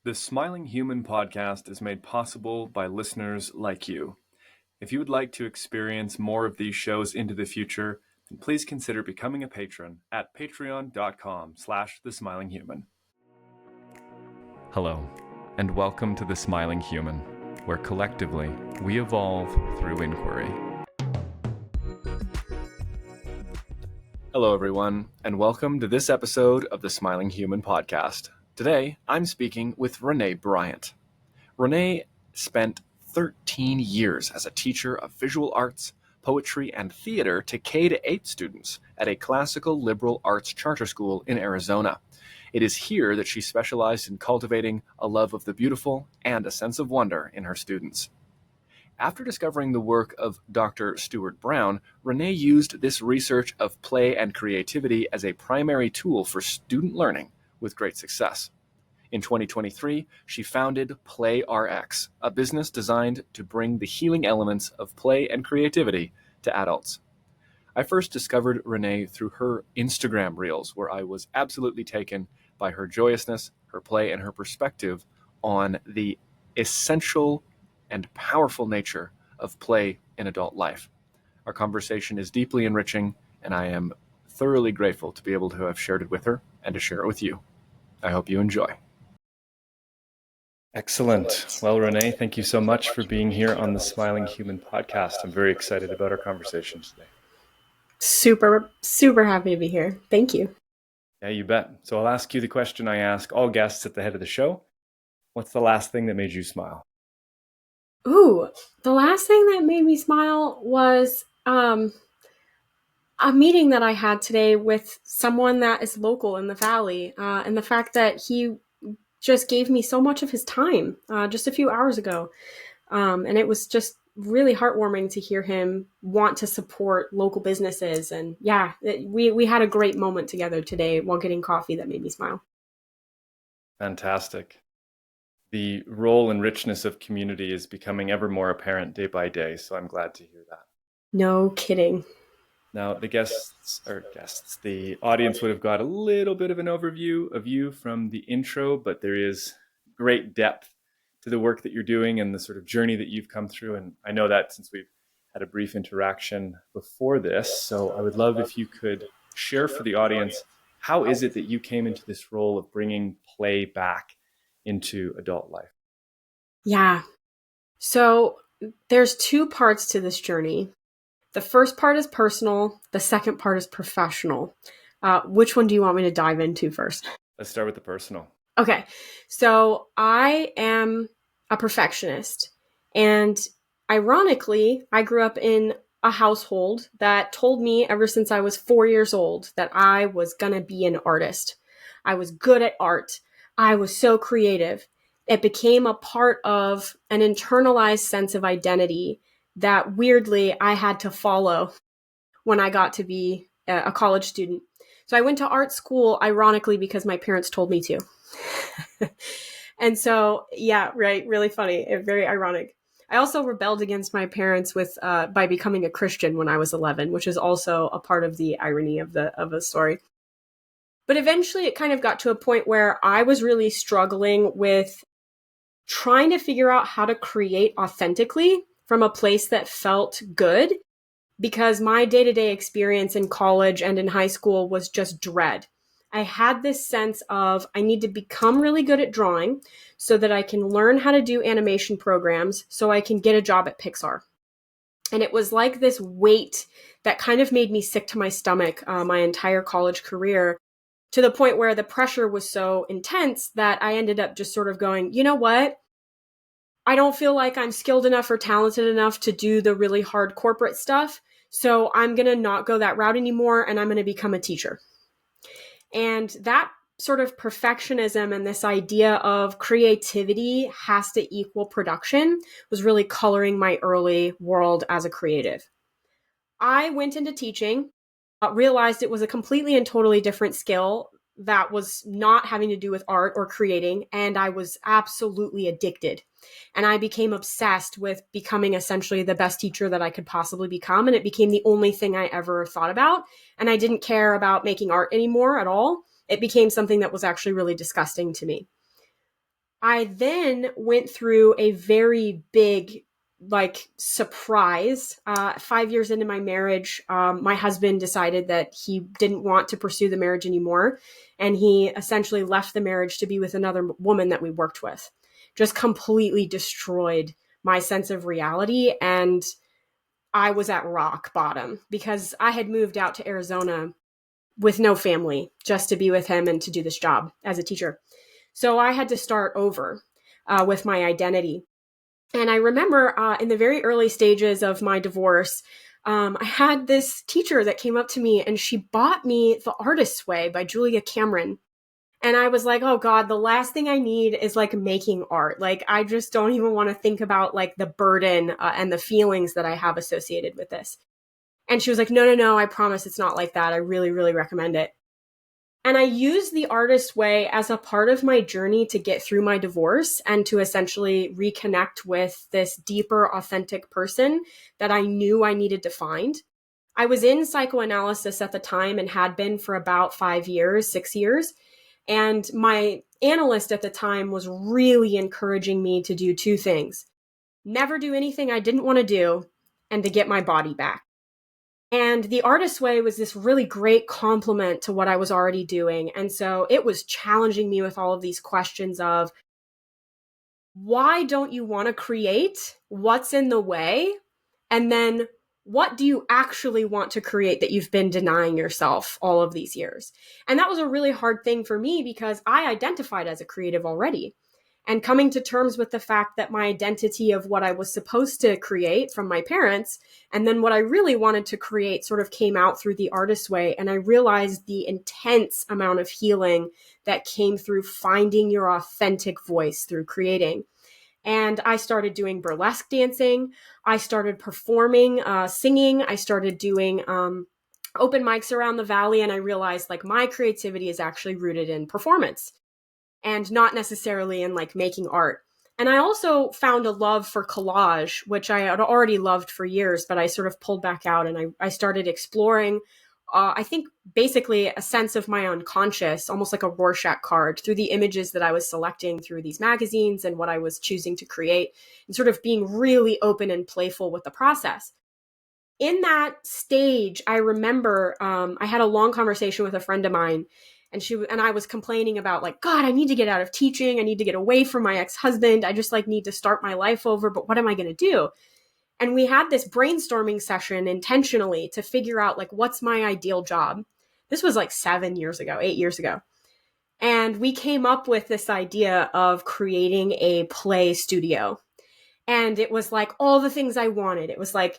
The Smiling Human podcast is made possible by listeners like you. If you would like to experience more of these shows into the future, then please consider becoming a patron at patreon.com/thesmilinghuman. Hello, and welcome to The Smiling Human, where collectively we evolve through inquiry. Hello, everyone, and welcome to this episode of the Smiling Human podcast. Today, I'm speaking with Renee Bryant. Renee spent 13 years as a teacher of visual arts, poetry, and theater to K-8 students at a classical liberal arts charter school in Arizona. It is here that she specialized in cultivating a love of the beautiful and a sense of wonder in her students. After discovering the work of Dr. Stuart Brown, Renee used this research of play and creativity as a primary tool for student learning with great success. In 2023, she founded PlayRx, a business designed to bring the healing elements of play and creativity to adults. I first discovered Renee through her Instagram reels, where I was absolutely taken by her joyousness, her play, and her perspective on the essential and powerful nature of play in adult life. Our conversation is deeply enriching, and I am thoroughly grateful to be able to have shared it with her and to share it with you. I hope you enjoy. Excellent. Well, Renee, thank you so much for being here on the Smiling Human podcast. I'm very excited about our conversation today. Super happy to be here. Thank you. Yeah, you bet. So I'll ask you the question I ask all guests at the head of the show. What's the last thing that made you smile? Ooh, the last thing that made me smile was a meeting that I had today with someone that is local in the Valley, and the fact that he just gave me so much of his time just a few hours ago. And it was just really heartwarming to hear him want to support local businesses. And yeah, we had a great moment together today while getting coffee that made me smile. Fantastic. The role and richness of community is becoming ever more apparent day by day, so I'm glad to hear that. No kidding. Now, the audience would have got a little bit of an overview of you from the intro, but there is great depth to the work that you're doing and the sort of journey that you've come through. And I know that since we've had a brief interaction before this. So I would love if you could share for the audience, how is it that you came into this role of bringing play back into adult life? Yeah. So there's two parts to this journey. The first part is personal. The second part is professional. Which one do you want me to dive into first? Let's start with the personal. Okay. So I am a perfectionist. And ironically, I grew up in a household that told me ever since I was 4 years old that I was going to be an artist. I was good at art. I was so creative. It became a part of an internalized sense of identity that weirdly I had to follow when I got to be a college student. So I went to art school, ironically, because my parents told me to. And so, yeah, right, really funny, very ironic. I also rebelled against my parents by becoming a Christian when I was 11, which is also a part of the irony of the story. But eventually it kind of got to a point where I was really struggling with trying to figure out how to create authentically from a place that felt good, because my day-to-day experience in college and in high school was just dread. I had this sense of I need to become really good at drawing so that I can learn how to do animation programs so I can get a job at Pixar. And it was like this weight that kind of made me sick to my stomach my entire college career, to the point where the pressure was so intense that I ended up just sort of going, you know what? I don't feel like I'm skilled enough or talented enough to do the really hard corporate stuff. So I'm going to not go that route anymore, and I'm going to become a teacher. And that sort of perfectionism and this idea of creativity has to equal production was really coloring my early world as a creative. I went into teaching, realized it was a completely and totally different skill that was not having to do with art or creating, and I was absolutely addicted. And I became obsessed with becoming essentially the best teacher that I could possibly become, and it became the only thing I ever thought about. And I didn't care about making art anymore at all. It became something that was actually really disgusting to me. I then went through a very big surprise. 5 years into my marriage, my husband decided that he didn't want to pursue the marriage anymore. And he essentially left the marriage to be with another woman that we worked with. Just completely destroyed my sense of reality. And I was at rock bottom because I had moved out to Arizona with no family just to be with him and to do this job as a teacher. So I had to start over with my identity. And I remember in the very early stages of my divorce, I had this teacher that came up to me and she bought me The Artist's Way by Julia Cameron. And I was like, oh God, the last thing I need is like making art. Like, I just don't even want to think about like the burden and the feelings that I have associated with this. And she was like, no, I promise it's not like that. I really, really recommend it. And I used The Artist's Way as a part of my journey to get through my divorce and to essentially reconnect with this deeper, authentic person that I knew I needed to find. I was in psychoanalysis at the time and had been for about 5 years, 6 years. And my analyst at the time was really encouraging me to do two things: never do anything I didn't want to do, and to get my body back. And The Artist's Way was this really great complement to what I was already doing. And so it was challenging me with all of these questions of, why don't you want to create? What's in the way? And then what do you actually want to create that you've been denying yourself all of these years? And that was a really hard thing for me because I identified as a creative already. And coming to terms with the fact that my identity of what I was supposed to create from my parents and then what I really wanted to create sort of came out through The Artist's Way. And I realized the intense amount of healing that came through finding your authentic voice through creating. And I started doing burlesque dancing. I started performing, singing. I started doing open mics around the valley. And I realized like my creativity is actually rooted in performance and not necessarily in like making art. And I also found a love for collage, which I had already loved for years, but I sort of pulled back out and I started exploring, I think basically a sense of my unconscious, almost like a Rorschach card through the images that I was selecting through these magazines and what I was choosing to create, and sort of being really open and playful with the process. In that stage, I remember I had a long conversation with a friend of mine, and I was complaining about like, God, I need to get out of teaching. I need to get away from my ex-husband. I just like need to start my life over. But what am I going to do? And we had this brainstorming session intentionally to figure out like, what's my ideal job? This was like 7 years ago, 8 years ago. And we came up with this idea of creating a play studio. And it was like all the things I wanted. It was like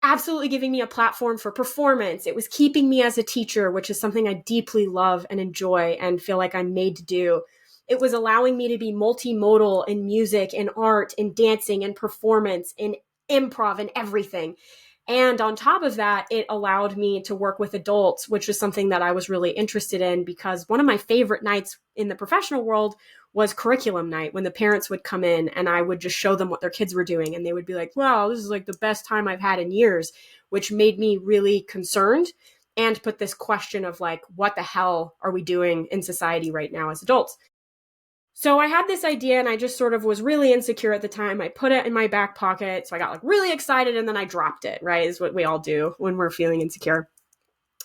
absolutely giving me a platform for performance. It was keeping me as a teacher, which is something I deeply love and enjoy and feel like I'm made to do. It was allowing me to be multimodal in music, in art, in dancing, in performance, in improv, and everything. And on top of that, it allowed me to work with adults, which is something that I was really interested in because one of my favorite nights in the professional world was curriculum night, when the parents would come in and I would just show them what their kids were doing. And they would be like, wow, this is like the best time I've had in years, which made me really concerned and put this question of like, what the hell are we doing in society right now as adults? So I had this idea and I just sort of was really insecure at the time. I put it in my back pocket. So I got like really excited and then I dropped it, right? Is what we all do when we're feeling insecure.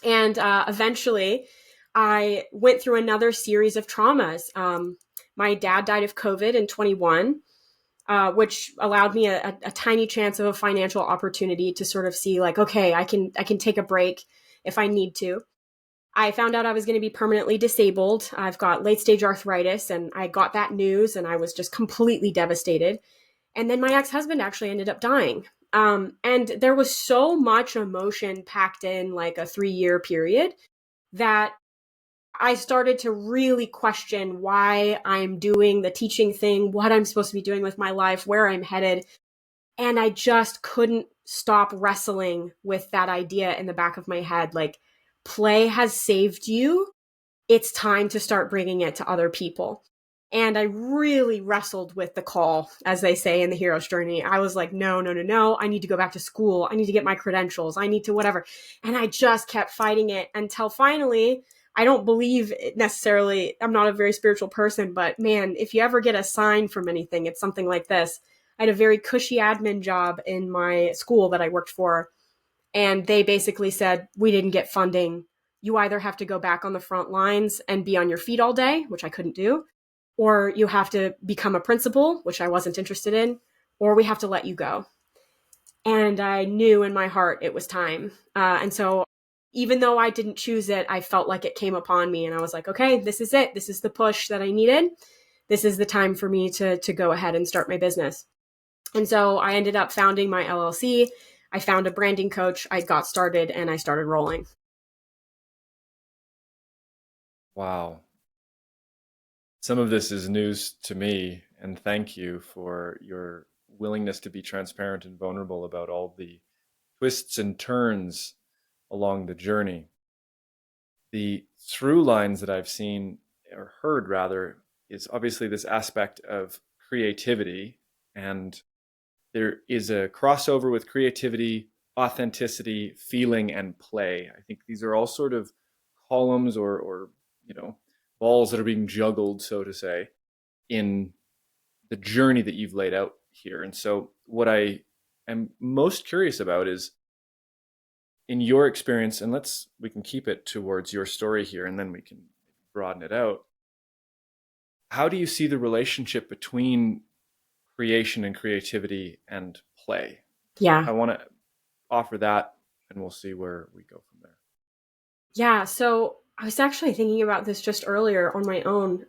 And eventually I went through another series of traumas. My dad died of COVID in 21, which allowed me a tiny chance of a financial opportunity to sort of see like, okay, I can take a break if I need to. I found out I was going to be permanently disabled. I've got late stage arthritis and I got that news and I was just completely devastated. And then my ex-husband actually ended up dying. And there was so much emotion packed in like a 3-year period that I started to really question why I'm doing the teaching thing, what I'm supposed to be doing with my life, where I'm headed. And I just couldn't stop wrestling with that idea in the back of my head. Like, play has saved you. It's time to start bringing it to other people. And I really wrestled with the call, as they say in the hero's journey. I was like, no. I need to go back to school. I need to get my credentials. I need to whatever. And I just kept fighting it until finally I don't believe necessarily, I'm not a very spiritual person, but man, if you ever get a sign from anything, it's something like this. I had a very cushy admin job in my school that I worked for, and they basically said, we didn't get funding. You either have to go back on the front lines and be on your feet all day, which I couldn't do, or you have to become a principal, which I wasn't interested in, or we have to let you go. And I knew in my heart it was time. And so even though I didn't choose it, I felt like it came upon me, and I was like, okay, this is it. This is the push that I needed. This is the time for me to go ahead and start my business. And so I ended up founding my LLC. I found a branding coach. I got started and I started rolling. Wow. Some of this is news to me, and thank you for your willingness to be transparent and vulnerable about all the twists and turns along the journey. The through lines that I've seen, or heard rather, is obviously this aspect of creativity, and there is a crossover with creativity, authenticity, feeling, and play. I think these are all sort of columns or balls that are being juggled, so to say, in the journey that you've laid out here. And so what I am most curious about is, in your experience, and we can keep it towards your story here and then we can broaden it out. How do you see the relationship between creation and creativity and play? Yeah. I want to offer that, and we'll see where we go from there. Yeah. So I was actually thinking about this just earlier on my own.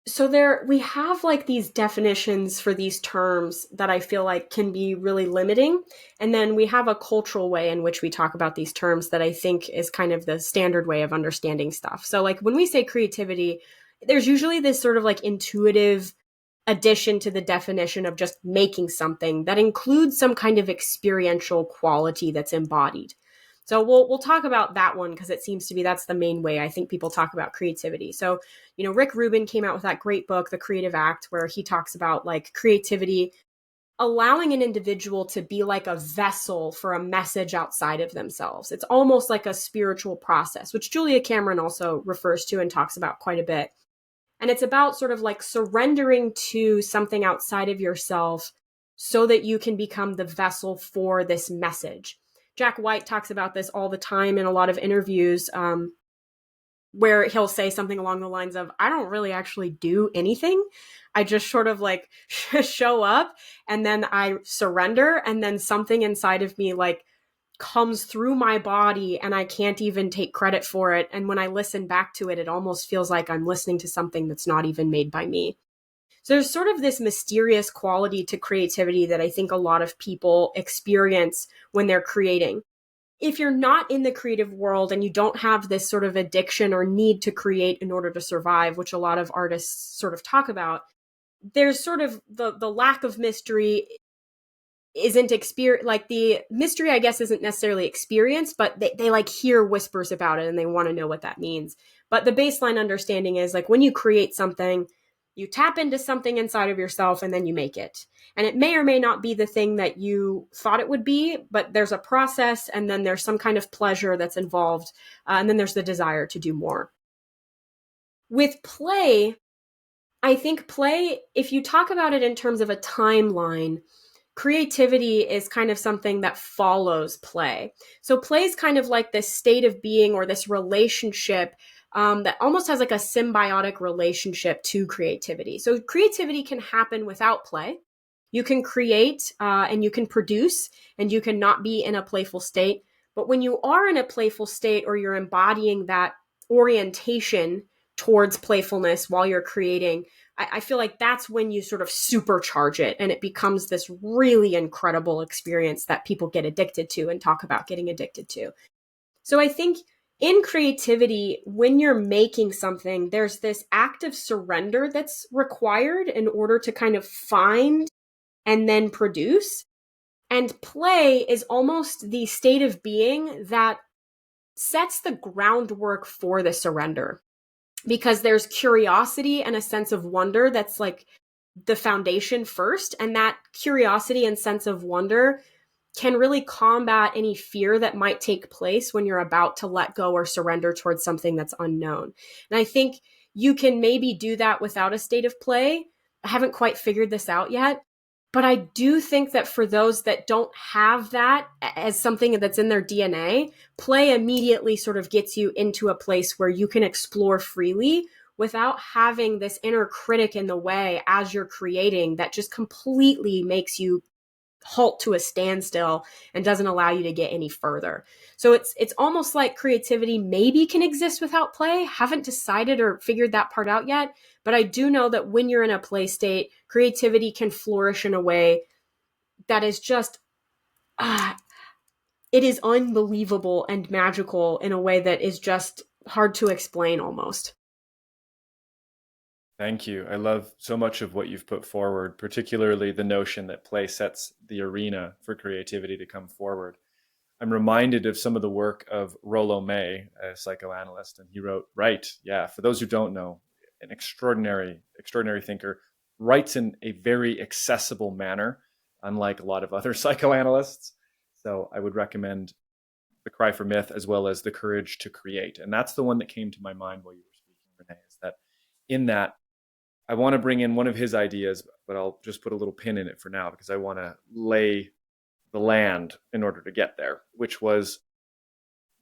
So we have like these definitions for these terms that I feel like can be really limiting. And then we have a cultural way in which we talk about these terms that I think is kind of the standard way of understanding stuff. So like when we say creativity, there's usually this sort of like intuitive addition to the definition of just making something that includes some kind of experiential quality that's embodied. So we'll talk about that one because it seems to be that's the main way I think people talk about creativity. So, Rick Rubin came out with that great book, The Creative Act, where he talks about like creativity allowing an individual to be like a vessel for a message outside of themselves. It's almost like a spiritual process, which Julia Cameron also refers to and talks about quite a bit. And it's about sort of like surrendering to something outside of yourself so that you can become the vessel for this message. Jack White talks about this all the time in a lot of interviews, where he'll say something along the lines of, I don't really actually do anything. I just sort of like show up and then I surrender, and then something inside of me like comes through my body and I can't even take credit for it. And when I listen back to it, it almost feels like I'm listening to something that's not even made by me. So there's sort of this mysterious quality to creativity that I think a lot of people experience when they're creating. If you're not in the creative world and you don't have this sort of addiction or need to create in order to survive, which a lot of artists sort of talk about, there's sort of the lack of mystery isn't experience, like the mystery, I guess, isn't necessarily experienced, but they like hear whispers about it and they want to know what that means. But the baseline understanding is like when you create something, you tap into something inside of yourself and then you make it. And it may or may not be the thing that you thought it would be, but there's a process and then there's some kind of pleasure that's involved. And then there's the desire to do more. With play, I think play, if you talk about it in terms of a timeline, creativity is kind of something that follows play. So play is kind of like this state of being or this relationship that almost has like a symbiotic relationship to creativity. So creativity can happen without play. You can create and you can produce and you can not be in a playful state. But when you are in a playful state or you're embodying that orientation towards playfulness while you're creating, I feel like that's when you sort of supercharge it and it becomes this really incredible experience that people get addicted to and talk about getting addicted to. So I think in creativity, when you're making something, there's this act of surrender that's required in order to kind of find and then produce. And play is almost the state of being that sets the groundwork for the surrender, because there's curiosity and a sense of wonder that's like the foundation first. And that curiosity and sense of wonder can really combat any fear that might take place when you're about to let go or surrender towards something that's unknown. And I think you can maybe do that without a state of play. I haven't quite figured this out yet. But I do think that for those that don't have that as something that's in their DNA, play immediately sort of gets you into a place where you can explore freely without having this inner critic in the way as you're creating that just completely makes you halt to a standstill and doesn't allow you to get any further. So it's almost like creativity maybe can exist without play. Haven't decided or figured that part out yet, but I do know that when you're in a play state, creativity can flourish in a way that is just it is unbelievable and magical in a way that is just hard to explain almost. Thank you. I love so much of what you've put forward, particularly the notion that play sets the arena for creativity to come forward. I'm reminded of some of the work of Rollo May, a psychoanalyst, and he wrote, Right, yeah, for those who don't know, an extraordinary thinker, writes in a very accessible manner, unlike a lot of other psychoanalysts. So I would recommend The Cry for Myth as well as The Courage to Create. And that's the one that came to my mind while you were speaking, Renee, is that in that, I want to bring in one of his ideas, but I'll just put a little pin in it for now because I want to lay the land in order to get there, which was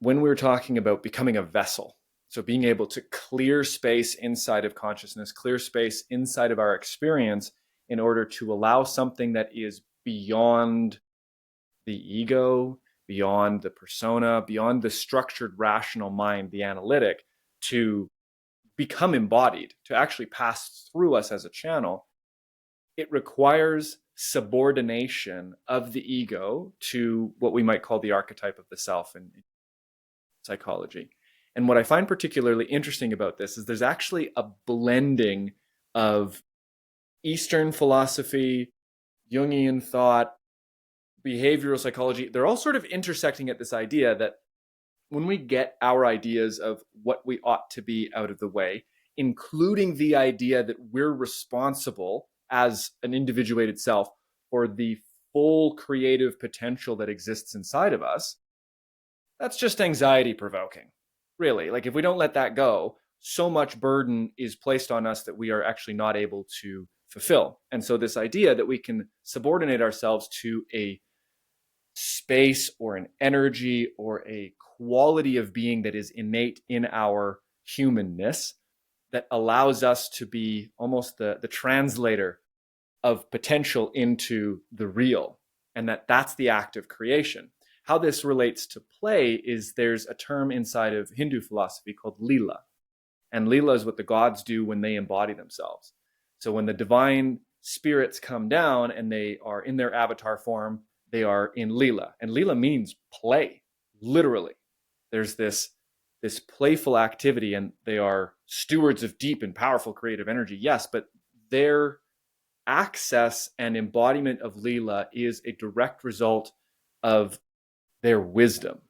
when we were talking about becoming a vessel. So being able to clear space inside of consciousness, clear space inside of our experience in order to allow something that is beyond the ego, beyond the persona, beyond the structured rational mind, the analytic, to become embodied, to actually pass through us as a channel. It requires subordination of the ego to what we might call the archetype of the self in psychology. And what I find particularly interesting about this is there's actually a blending of Eastern philosophy, Jungian thought, behavioral psychology. They're all sort of intersecting at this idea that when we get our ideas of what we ought to be out of the way, including the idea that we're responsible as an individuated self for the full creative potential that exists inside of us, that's just anxiety provoking, really. Like if we don't let that go, so much burden is placed on us that we are actually not able to fulfill. And so this idea that we can subordinate ourselves to a space or an energy or a quality of being that is innate in our humanness that allows us to be almost the translator of potential into the real, and that's the act of creation. How this relates to play is there's a term inside of Hindu philosophy called Leela, and Leela is what the gods do when they embody themselves. So when the divine spirits come down and they are in their avatar form, they are in Leela, and Leela means play, literally. There's this playful activity, and they are stewards of deep and powerful creative energy, yes, but their access and embodiment of Leela is a direct result of their wisdom.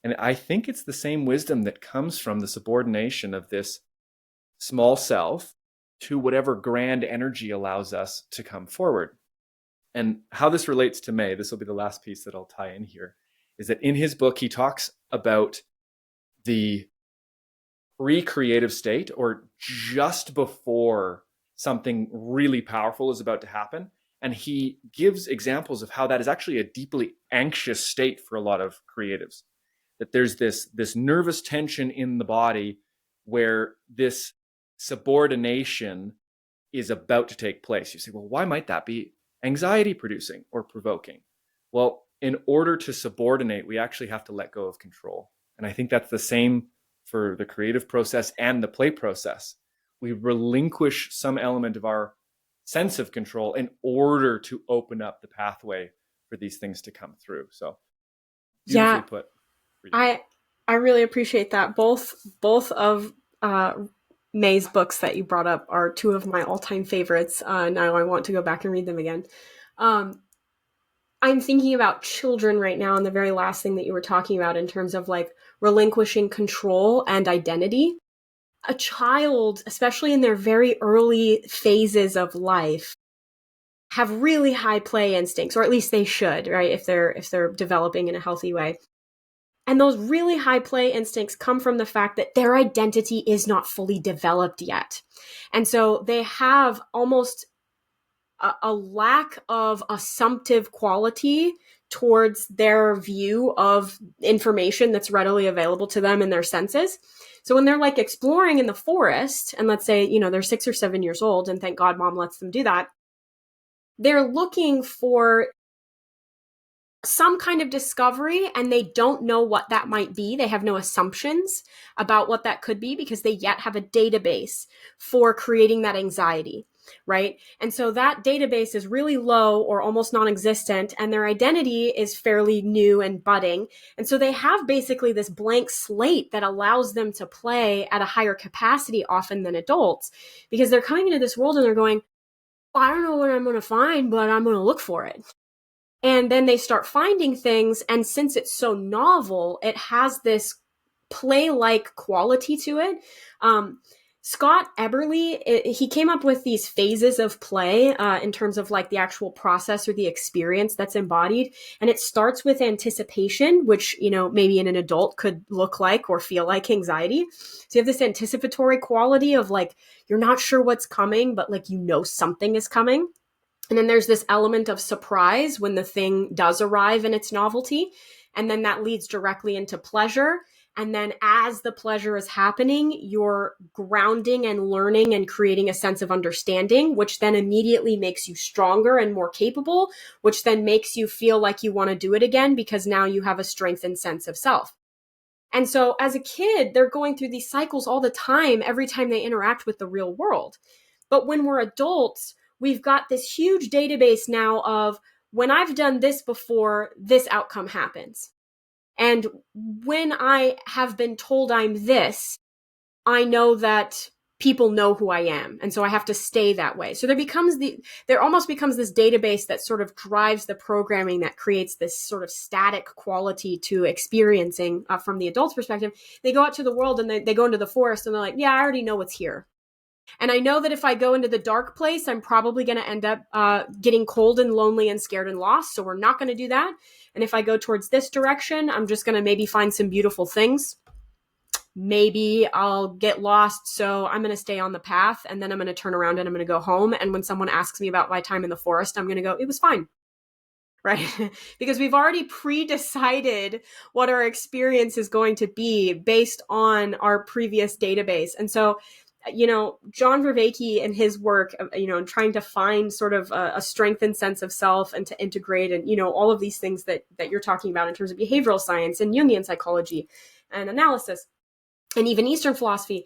And I think it's the same wisdom that comes from the subordination of this small self to whatever grand energy allows us to come forward. And how this relates to May, this will be the last piece that I'll tie in here, is that in his book, he talks about the pre-creative state, or just before something really powerful is about to happen. And he gives examples of how that is actually a deeply anxious state for a lot of creatives. That there's this nervous tension in the body where this subordination is about to take place. You say, well, why might that be anxiety producing or provoking? Well, in order to subordinate, we actually have to let go of control. And I think that's the same for the creative process and the play process. We relinquish some element of our sense of control in order to open up the pathway for these things to come through. So beautifully put. I really appreciate that. Both of May's books that you brought up are two of my all-time favorites. Now I want to go back and read them again. I'm thinking about children right now, and the very last thing that you were talking about in terms of like relinquishing control and identity. A child, especially in their very early phases of life, have really high play instincts, or at least they should, right? If they're developing in a healthy way. And those really high play instincts come from the fact that their identity is not fully developed yet. And so they have almost a lack of assumptive quality towards their view of information that's readily available to them in their senses. So when they're like exploring in the forest, and let's say, they're 6 or 7 years old, and thank God mom lets them do that, they're looking for some kind of discovery, and they don't know what that might be. They have no assumptions about what that could be because they yet have a database for creating that anxiety, right? And so that database is really low or almost non-existent, and their identity is fairly new and budding. And so they have basically this blank slate that allows them to play at a higher capacity often than adults, because they're coming into this world and they're going, I don't know what I'm going to find, but I'm going to look for it. And then they start finding things. And since it's so novel, it has this play-like quality to it. Scott Eberly, he came up with these phases of play in terms of like the actual process or the experience that's embodied. And it starts with anticipation, which, maybe in an adult could look like or feel like anxiety. So you have this anticipatory quality of like, you're not sure what's coming, but like, something is coming. And then there's this element of surprise when the thing does arrive in its novelty. And then that leads directly into pleasure. And then as the pleasure is happening, you're grounding and learning and creating a sense of understanding, which then immediately makes you stronger and more capable, which then makes you feel like you want to do it again because now you have a strengthened sense of self. And so as a kid, they're going through these cycles all the time, every time they interact with the real world. But when we're adults, we've got this huge database now of when I've done this before, this outcome happens. And when I have been told I'm this, I know that people know who I am. And so I have to stay that way. So there almost becomes this database that sort of drives the programming that creates this sort of static quality to experiencing from the adult's perspective. They go out to the world and they go into the forest and they're like, yeah, I already know what's here. And I know that if I go into the dark place, I'm probably going to end up getting cold and lonely and scared and lost. So we're not going to do that. And if I go towards this direction, I'm just going to maybe find some beautiful things. Maybe I'll get lost. So I'm going to stay on the path, and then I'm going to turn around and I'm going to go home. And when someone asks me about my time in the forest, I'm going to go, it was fine. Right? Because we've already pre-decided what our experience is going to be based on our previous database. And so John Vervaeke in his work, trying to find sort of a strengthened sense of self and to integrate and, all of these things that you're talking about in terms of behavioral science and Jungian psychology and analysis and even Eastern philosophy,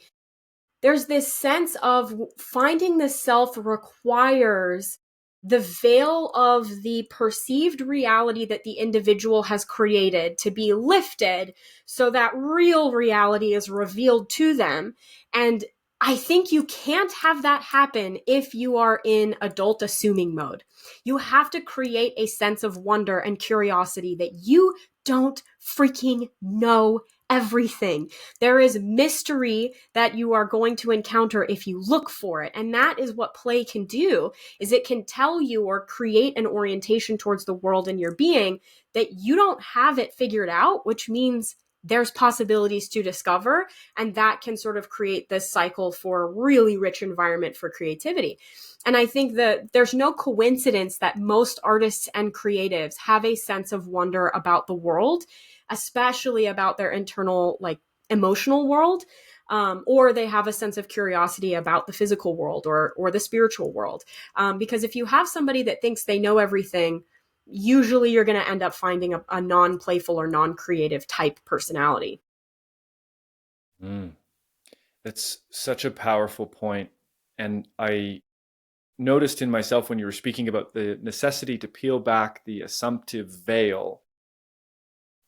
there's this sense of finding the self requires the veil of the perceived reality that the individual has created to be lifted so that real reality is revealed to them. And I think you can't have that happen if you are in adult assuming mode. You have to create a sense of wonder and curiosity that you don't freaking know everything. There is mystery that you are going to encounter if you look for it. And that is what play can do, is it can tell you or create an orientation towards the world and your being that you don't have it figured out, which means there's possibilities to discover, and that can sort of create this cycle for a really rich environment for creativity. And I think that there's no coincidence that most artists and creatives have a sense of wonder about the world, especially about their internal, like, emotional world, or they have a sense of curiosity about the physical world or the spiritual world. Because if you have somebody that thinks they know everything, usually you're going to end up finding a non-playful or non-creative type personality. That's such a powerful point. And I noticed in myself when you were speaking about the necessity to peel back the assumptive veil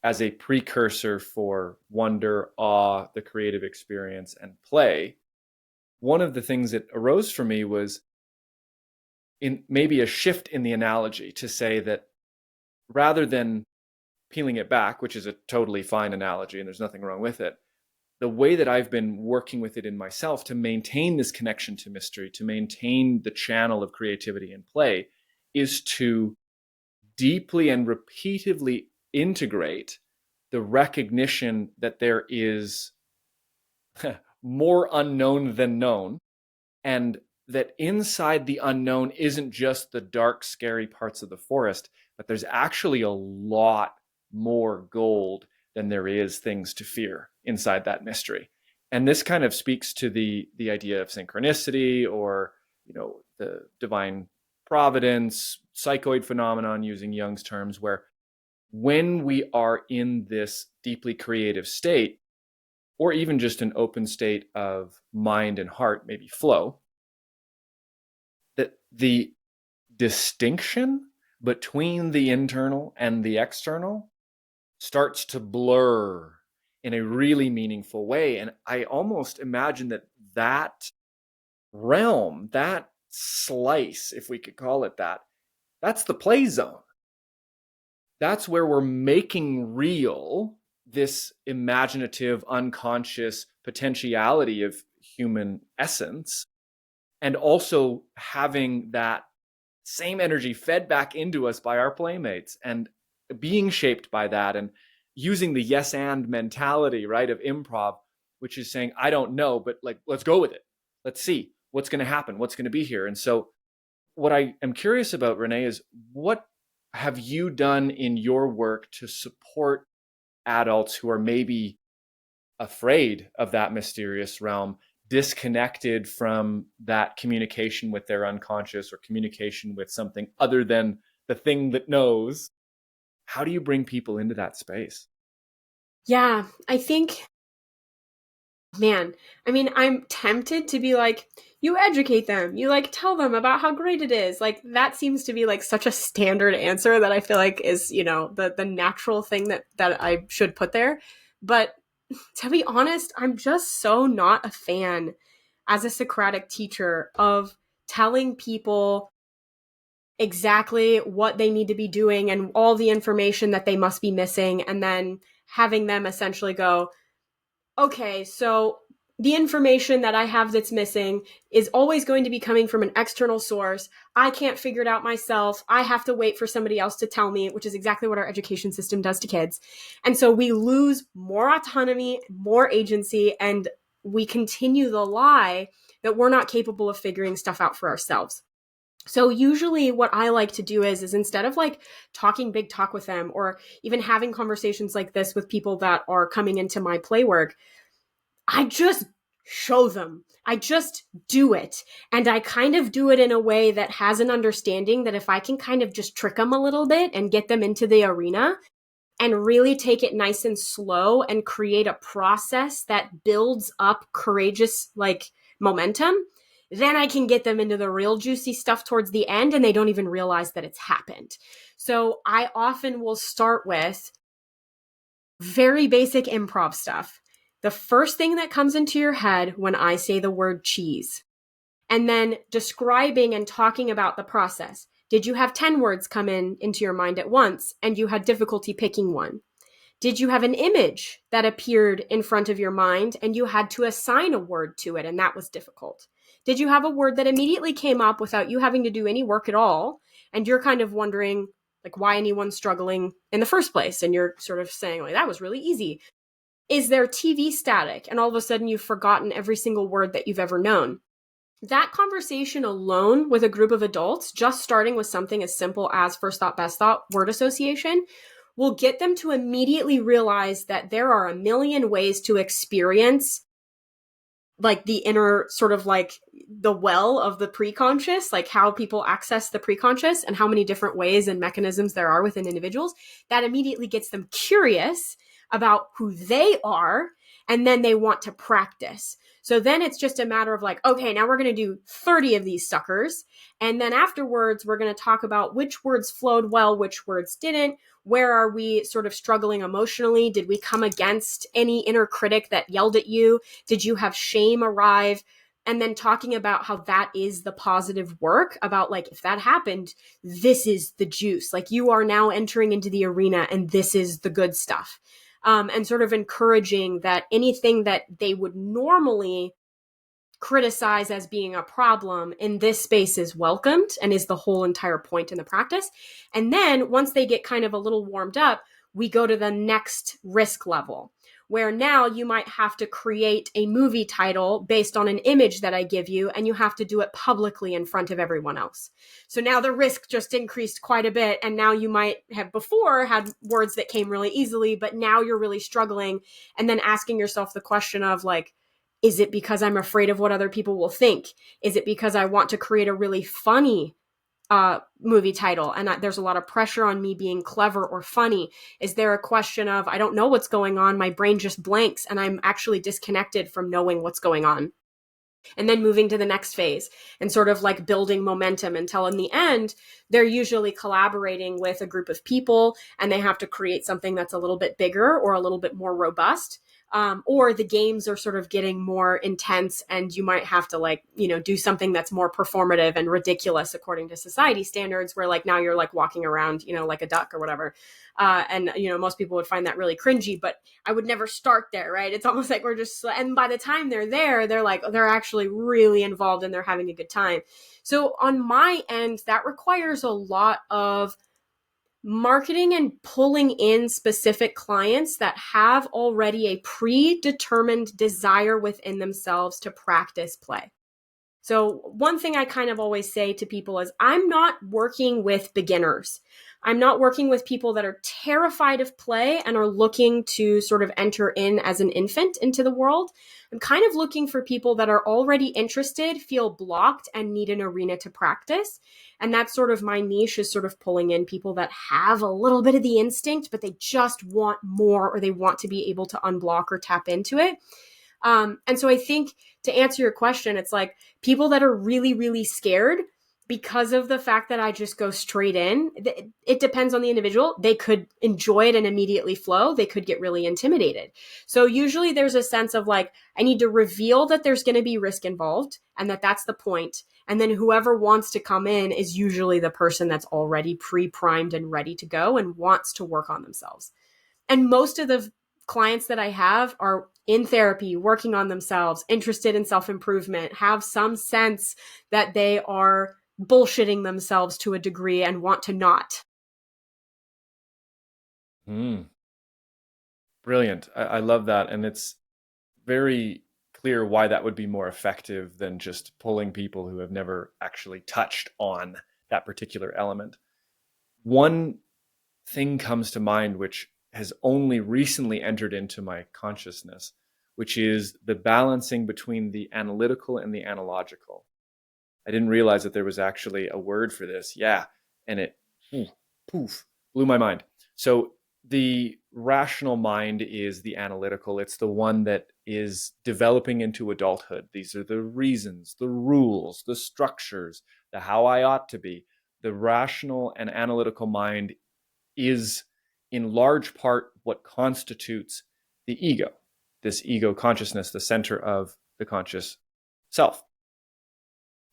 as a precursor for wonder, awe, the creative experience, and play. One of the things that arose for me was in maybe a shift in the analogy to say that rather than peeling it back, which is a totally fine analogy and there's nothing wrong with it, the way that I've been working with it in myself to maintain this connection to mystery, to maintain the channel of creativity and play, is to deeply and repeatedly integrate the recognition that there is more unknown than known, and that inside the unknown isn't just the dark, scary parts of the forest, but there's actually a lot more gold than there is things to fear inside that mystery. And this kind of speaks to the idea of synchronicity, or the divine providence, psychoid phenomenon, using Jung's terms, where when we are in this deeply creative state, or even just an open state of mind and heart, maybe flow, that the distinction between the internal and the external starts to blur in a really meaningful way. And I almost imagine that realm, that slice, if we could call it that, that's the play zone. That's where we're making real this imaginative, unconscious potentiality of human essence, and also having that same energy fed back into us by our playmates, and being shaped by that, and using the yes and mentality, right, of improv, which is saying, I don't know, but like, let's go with it. Let's see what's going to happen, what's going to be here. And so what I am curious about, Renee, is what have you done in your work to support adults who are maybe afraid of that mysterious realm, disconnected from that communication with their unconscious, or communication with something other than the thing that knows? How do you bring people into that space? Yeah, I think, man, I mean, I'm tempted to be like, you educate them, you like tell them about how great it is. Like, that seems to be like such a standard answer that I feel like is, the natural thing that I should put there. But to be honest, I'm just so not a fan as a Socratic teacher of telling people exactly what they need to be doing and all the information that they must be missing, and then having them essentially go, okay, so the information that I have that's missing is always going to be coming from an external source. I can't figure it out myself. I have to wait for somebody else to tell me, which is exactly what our education system does to kids. And so we lose more autonomy, more agency, and we continue the lie that we're not capable of figuring stuff out for ourselves. So usually what I like to do is instead of like talking big talk with them, or even having conversations like this with people that are coming into my play work, I just show them. I just do it. And I kind of do it in a way that has an understanding that if I can kind of just trick them a little bit and get them into the arena and really take it nice and slow and create a process that builds up courageous like momentum, then I can get them into the real juicy stuff towards the end, and they don't even realize that it's happened. So I often will start with very basic improv stuff. The first thing that comes into your head when I say the word cheese, and then describing and talking about the process. Did you have 10 words come into your mind at once and you had difficulty picking one? Did you have an image that appeared in front of your mind and you had to assign a word to it and that was difficult? Did you have a word that immediately came up without you having to do any work at all, and you're kind of wondering like why anyone's struggling in the first place, and you're sort of saying like that was really easy? Is there TV static and all of a sudden you've forgotten every single word that you've ever known? That conversation alone with a group of adults, just starting with something as simple as first thought, best thought, word association, will get them to immediately realize that there are a million ways to experience like the inner sort of like the well of the preconscious, like how people access the preconscious and how many different ways and mechanisms there are within individuals. That immediately gets them curious about who they are, and then they want to practice. So then it's just a matter of like, okay, now we're going to do 30 of these suckers. And then afterwards, we're going to talk about which words flowed well, which words didn't. Where are we sort of struggling emotionally? Did we come against any inner critic that yelled at you? Did you have shame arrive? And then talking about how that is the positive work, about like, if that happened, this is the juice. Like you are now entering into the arena and this is the good stuff. And sort of encouraging that anything that they would normally criticize as being a problem in this space is welcomed and is the whole entire point in the practice. And then once they get kind of a little warmed up, we go to the next risk level, where now you might have to create a movie title based on an image that I give you, and you have to do it publicly in front of everyone else. So now the risk just increased quite a bit, and now you might have before had words that came really easily, but now you're really struggling, and then asking yourself the question of like, is it because I'm afraid of what other people will think? Is it because I want to create a really funny movie title and there's a lot of pressure on me being clever or funny? Is there a question of, I don't know what's going on, my brain just blanks and I'm actually disconnected from knowing what's going on? And then moving to the next phase and sort of like building momentum until in the end, they're usually collaborating with a group of people and they have to create something that's a little bit bigger or a little bit more robust. Or the games are sort of getting more intense and you might have to like, do something that's more performative and ridiculous according to society standards, where like now you're like walking around, like a duck or whatever. And most people would find that really cringy, but I would never start there, right? It's almost like we're just, and by the time they're there, they're actually really involved and they're having a good time. So on my end, that requires a lot of marketing and pulling in specific clients that have already a predetermined desire within themselves to practice play. So one thing I kind of always say to people is I'm not working with beginners. I'm not working with people that are terrified of play and are looking to sort of enter in as an infant into the world. I'm kind of looking for people that are already interested, feel blocked, and need an arena to practice. And that's sort of my niche, is sort of pulling in people that have a little bit of the instinct, but they just want more, or they want to be able to unblock or tap into it. And so I think to answer your question, it's like people that are really, really scared because of the fact that I just go straight in. It depends on the individual. They could enjoy it and immediately flow. They could get really intimidated. So usually there's a sense of like, I need to reveal that there's going to be risk involved and that's the point. And then whoever wants to come in is usually the person that's already pre-primed and ready to go and wants to work on themselves. And most of the clients that I have are in therapy, working on themselves, interested in self-improvement, have some sense that they are bullshitting themselves to a degree and want to not. Brilliant. I love that. And it's very clear why that would be more effective than just pulling people who have never actually touched on that particular element. One thing comes to mind, which has only recently entered into my consciousness, which is the balancing between the analytical and the analogical. I didn't realize that there was actually a word for this. Yeah. And it blew my mind. So the rational mind is the analytical. It's the one that is developing into adulthood. These are the reasons, the rules, the structures, the how I ought to be. The rational and analytical mind is in large part what constitutes the ego, this ego consciousness, the center of the conscious self.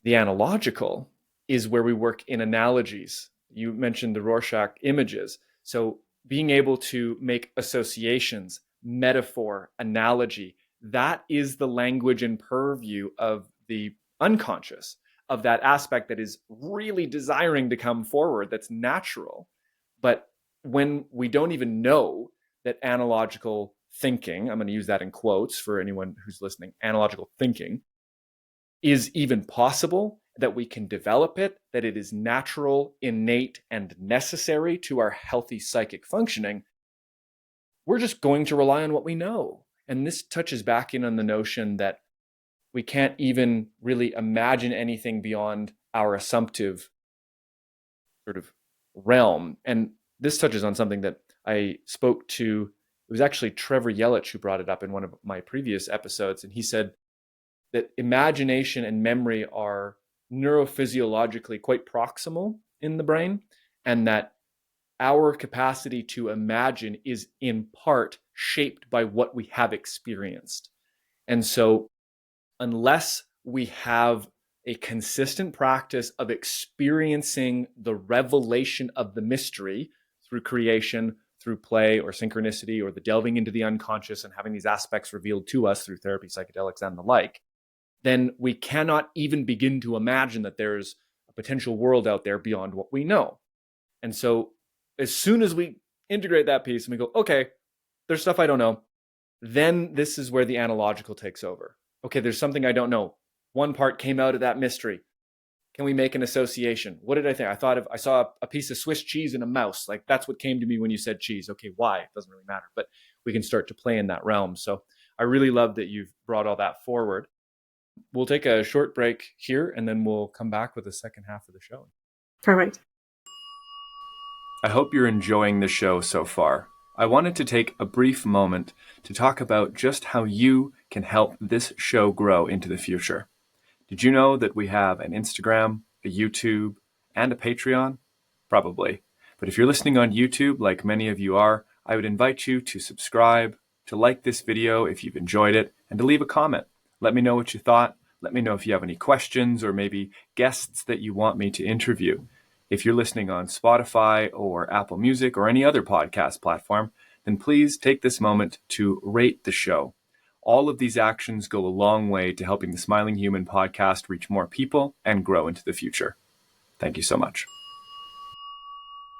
The analogical is where we work in analogies. You mentioned the Rorschach images. So being able to make associations, metaphor, analogy, that is the language and purview of the unconscious, of that aspect that is really desiring to come forward, that's natural. But when we don't even know that analogical thinking, I'm going to use that in quotes for anyone who's listening, analogical thinking is even possible, that we can develop it, that it is natural, innate, and necessary to our healthy psychic functioning, we're just going to rely on what we know. And this touches back in on the notion that we can't even really imagine anything beyond our assumptive sort of realm. And this touches on something that I spoke to. It was actually Trevor Yelich who brought it up in one of my previous episodes. And he said that imagination and memory are neurophysiologically quite proximal in the brain, and that our capacity to imagine is in part shaped by what we have experienced. And so unless we have a consistent practice of experiencing the revelation of the mystery through creation, through play or synchronicity, or the delving into the unconscious and having these aspects revealed to us through therapy, psychedelics, and the like, then we cannot even begin to imagine that there's a potential world out there beyond what we know. And so as soon as we integrate that piece and we go, okay, there's stuff I don't know, then this is where the analogical takes over. Okay, there's something I don't know. One part came out of that mystery. Can we make an association? What did I think? I saw a piece of Swiss cheese and a mouse. Like, that's what came to me when you said cheese. Okay, why? It doesn't really matter, but we can start to play in that realm. So I really love that you've brought all that forward. We'll take a short break here and then we'll come back with the second half of the show. Perfect. I hope you're enjoying the show so far. I wanted to take a brief moment to talk about just how you can help this show grow into the future. Did you know that we have an Instagram, a YouTube, and a Patreon? Probably. But if you're listening on YouTube, like many of you are, I would invite you to subscribe, to like this video if you've enjoyed it, and to leave a comment. Let me know what you thought. Let me know if you have any questions or maybe guests that you want me to interview. If you're listening on Spotify or Apple Music or any other podcast platform, then please take this moment to rate the show. All of these actions go a long way to helping the Smiling Human podcast reach more people and grow into the future. Thank you so much.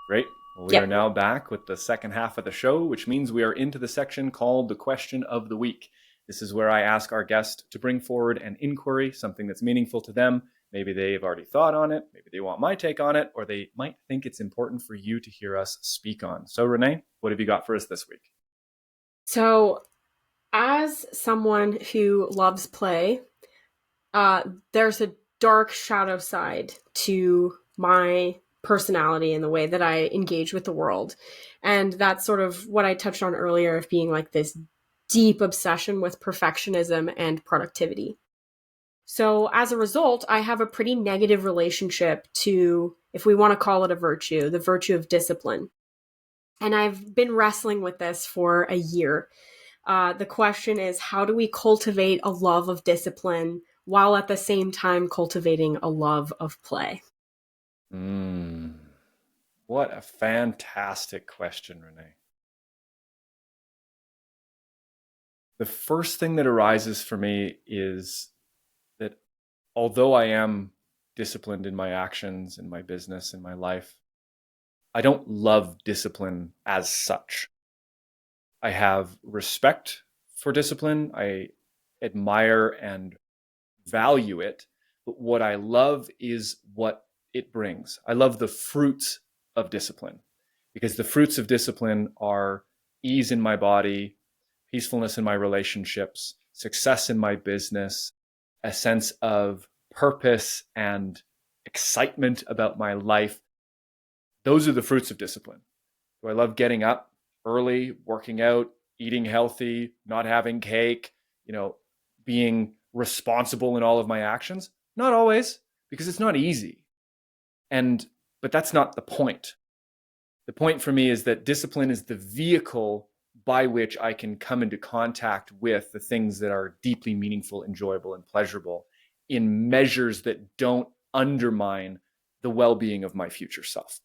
Great. Well, we are now back with the second half of the show, which means we are into the section called the Question of the Week. This is where I ask our guest to bring forward an inquiry, something that's meaningful to them. Maybe they've already thought on it, maybe they want my take on it, or they might think it's important for you to hear us speak on. So, Renee, what have you got for us this week? So, as someone who loves play, there's a dark shadow side to my personality and the way that I engage with the world. And that's sort of what I touched on earlier of being like this deep obsession with perfectionism and productivity. So as a result, I have a pretty negative relationship to, if we want to call it a virtue, the virtue of discipline. And I've been wrestling with this for a year. The question is, how do we cultivate a love of discipline while at the same time cultivating a love of play? What a fantastic question, Renee. The first thing that arises for me is that although I am disciplined in my actions, in my business, in my life, I don't love discipline as such. I have respect for discipline. I admire and value it. But what I love is what it brings. I love the fruits of discipline, because the fruits of discipline are ease in my body, peacefulness in my relationships, success in my business, a sense of purpose and excitement about my life. Those are the fruits of discipline. Do I love getting up early, working out, eating healthy, not having cake, being responsible in all of my actions? Not always, because it's not easy. But that's not the point. The point for me is that discipline is the vehicle by which I can come into contact with the things that are deeply meaningful, enjoyable, and pleasurable in measures that don't undermine the well-being of my future self.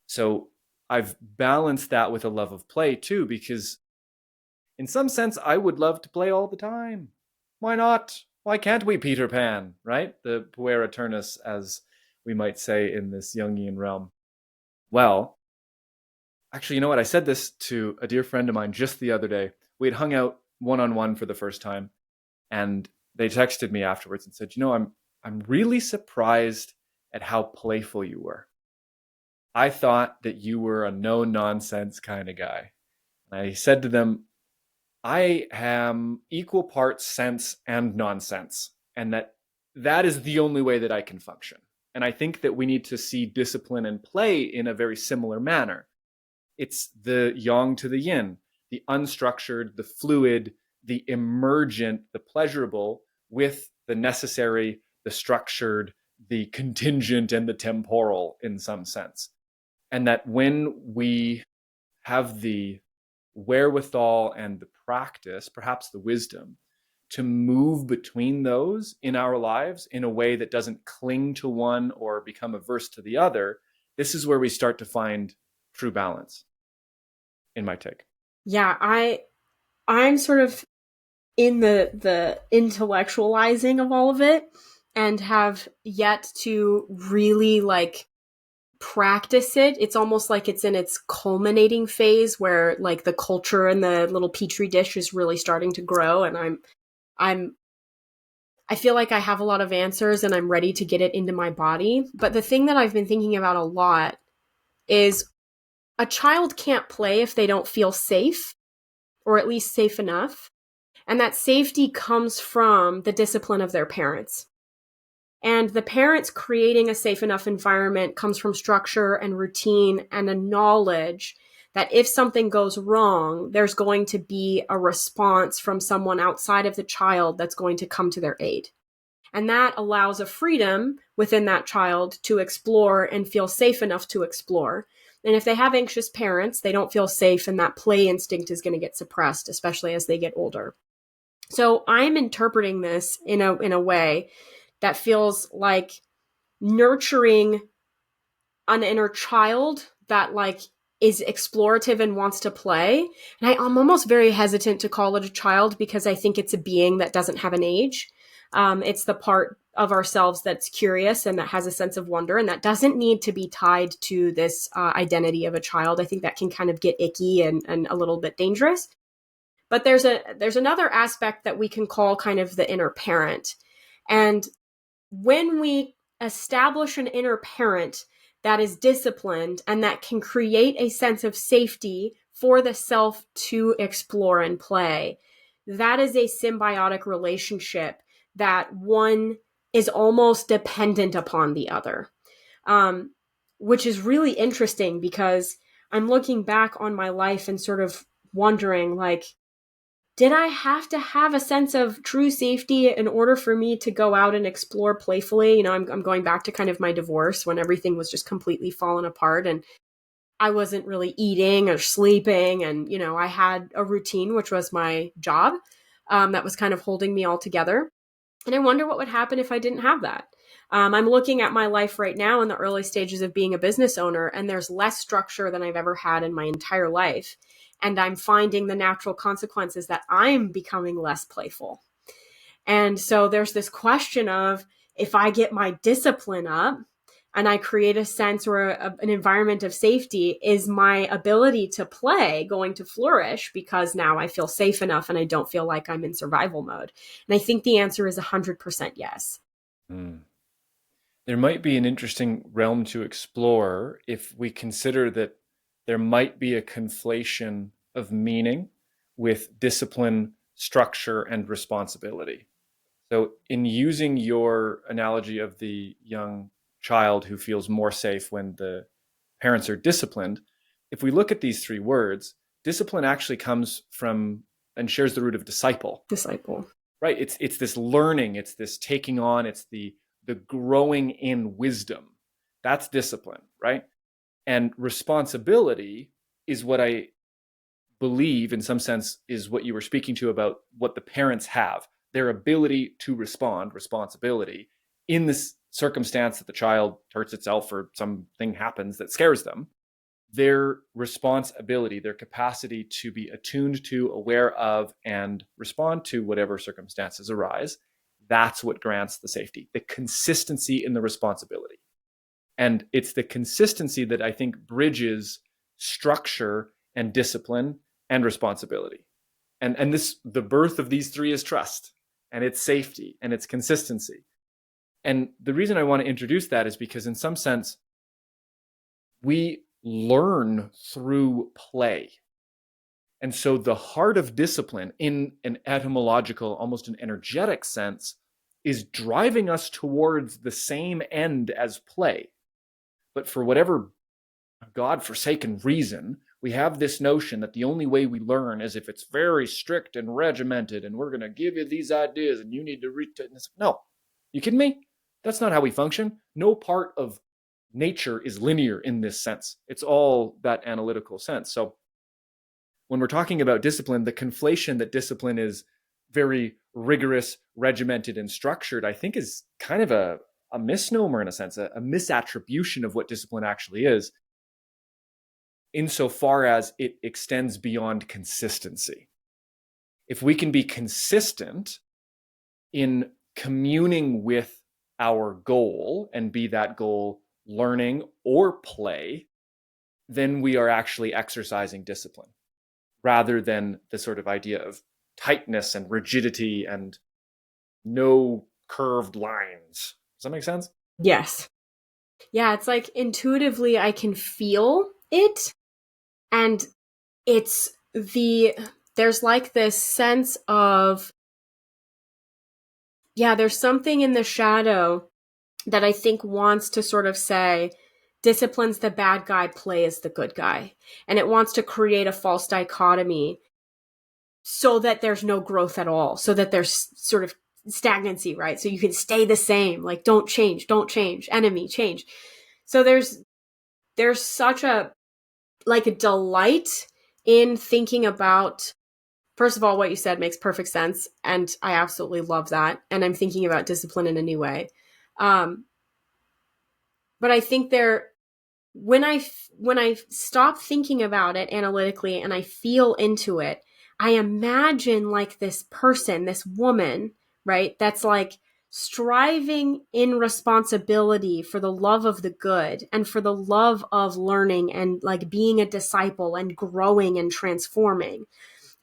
So I've balanced that with a love of play too, because in some sense, I would love to play all the time. Why not? Why can't we, Peter Pan, right? The puer aeternus, as we might say in this Jungian realm. Well, actually, you know what? I said this to a dear friend of mine just the other day. We had hung out one-on-one for the first time, and they texted me afterwards and said, I'm really surprised at how playful you were. I thought that you were a no-nonsense kind of guy. And I said to them, I am equal parts sense and nonsense, and that is the only way that I can function. And I think that we need to see discipline and play in a very similar manner. It's the yang to the yin, the unstructured, the fluid, the emergent, the pleasurable, with the necessary, the structured, the contingent, and the temporal in some sense. And that when we have the wherewithal and the practice, perhaps the wisdom, to move between those in our lives in a way that doesn't cling to one or become averse to the other, this is where we start to find true balance, in my take. Yeah, I'm sort of in the intellectualizing of all of it, and have yet to really like practice it. It's almost like it's in its culminating phase where like the culture in the little petri dish is really starting to grow, and I'm I feel like I have a lot of answers and I'm ready to get it into my body. But the thing that I've been thinking about a lot is a child can't play if they don't feel safe, or at least safe enough. And that safety comes from the discipline of their parents. And the parents creating a safe enough environment comes from structure and routine and a knowledge that if something goes wrong, there's going to be a response from someone outside of the child that's going to come to their aid. And that allows a freedom within that child to explore and feel safe enough to explore. And if they have anxious parents, they don't feel safe, and that play instinct is going to get suppressed, especially as they get older. So I'm interpreting this in a way that feels like nurturing an inner child that like is explorative and wants to play. And I'm almost very hesitant to call it a child because I think it's a being that doesn't have an age. It's the part of ourselves that's curious and that has a sense of wonder, and that doesn't need to be tied to this identity of a child. I think that can kind of get icky and a little bit dangerous. But there's another aspect that we can call kind of the inner parent. And when we establish an inner parent that is disciplined and that can create a sense of safety for the self to explore and play, that is a symbiotic relationship that one is almost dependent upon the other, which is really interesting because I'm looking back on my life and sort of wondering, like, did I have to have a sense of true safety in order for me to go out and explore playfully? You know, I'm going back to kind of my divorce when everything was just completely fallen apart and I wasn't really eating or sleeping. And, you know, I had a routine, which was my job, that was kind of holding me all together. And I wonder what would happen if I didn't have that. I'm looking at my life right now in the early stages of being a business owner, and there's less structure than I've ever had in my entire life. And I'm finding the natural consequences that I'm becoming less playful. And so there's this question of, if I get my discipline up and I create a sense or an environment of safety, is my ability to play going to flourish because now I feel safe enough and I don't feel like I'm in survival mode? And I think the answer is 100% yes. Mm. There might be an interesting realm to explore if we consider that there might be a conflation of meaning with discipline, structure, and responsibility. So, in using your analogy of the young child who feels more safe when the parents are disciplined, if we look at these three words, discipline actually comes from and shares the root of disciple. Disciple. Right? It's this learning, it's this taking on, it's the growing in wisdom. That's discipline, right? And responsibility is what I believe, in some sense, is what you were speaking to about what the parents have, their ability to respond, responsibility, in this circumstance that the child hurts itself or something happens that scares them. Their responsibility, their capacity to be attuned to, aware of, and respond to whatever circumstances arise, that's what grants the safety, the consistency in the responsibility. And it's the consistency that I think bridges structure and discipline and responsibility. And this, the birth of these three is trust, and it's safety, and it's consistency. And the reason I want to introduce that is because in some sense, we learn through play. And so the heart of discipline, in an etymological, almost an energetic sense, is driving us towards the same end as play. But for whatever God-forsaken reason, we have this notion that the only way we learn is if it's very strict and regimented, and we're going to give you these ideas and you need to read it. No, you kidding me? That's not how we function. No part of nature is linear in this sense. It's all that analytical sense. So when we're talking about discipline, the conflation that discipline is very rigorous, regimented, and structured, I think is kind of a misnomer in a sense, a misattribution of what discipline actually is, insofar as it extends beyond consistency. If we can be consistent in communing with our goal, and be that goal learning or play, then we are actually exercising discipline rather than the sort of idea of tightness and rigidity and no curved lines. Does that make sense? Yes. Yeah, it's like intuitively I can feel it, and it's there's like this sense of, yeah, there's something in the shadow that I think wants to sort of say, discipline's the bad guy, play is the good guy. And it wants to create a false dichotomy so that there's no growth at all, so that there's sort of stagnancy, right? So you can stay the same, like don't change, enemy, change. So there's such a like a delight in thinking about, first of all, what you said makes perfect sense, and I absolutely love that. And I'm thinking about discipline in a new way. But I think when I stop thinking about it analytically and I feel into it, I imagine like this person, this woman, right? That's like striving in responsibility for the love of the good and for the love of learning and like being a disciple and growing and transforming.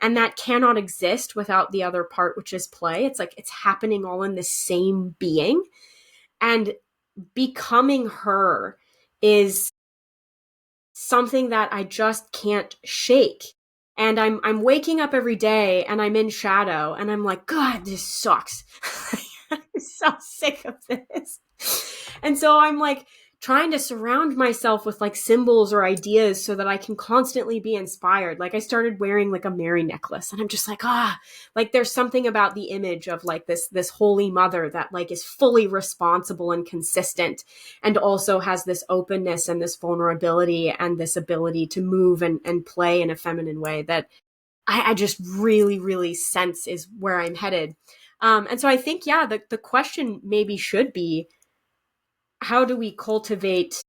And that cannot exist without the other part, which is play. It's like it's happening all in the same being. And becoming her is something that I just can't shake. And I'm waking up every day and I'm in shadow and I'm like, God, this sucks. I'm so sick of this. And so I'm like trying to surround myself with like symbols or ideas so that I can constantly be inspired. Like I started wearing like a Mary necklace and I'm just like, like there's something about the image of like this holy mother that like is fully responsible and consistent, and also has this openness and this vulnerability and this ability to move and play in a feminine way that I just really, really sense is where I'm headed. And so I think, yeah, the question maybe should be, how do we cultivate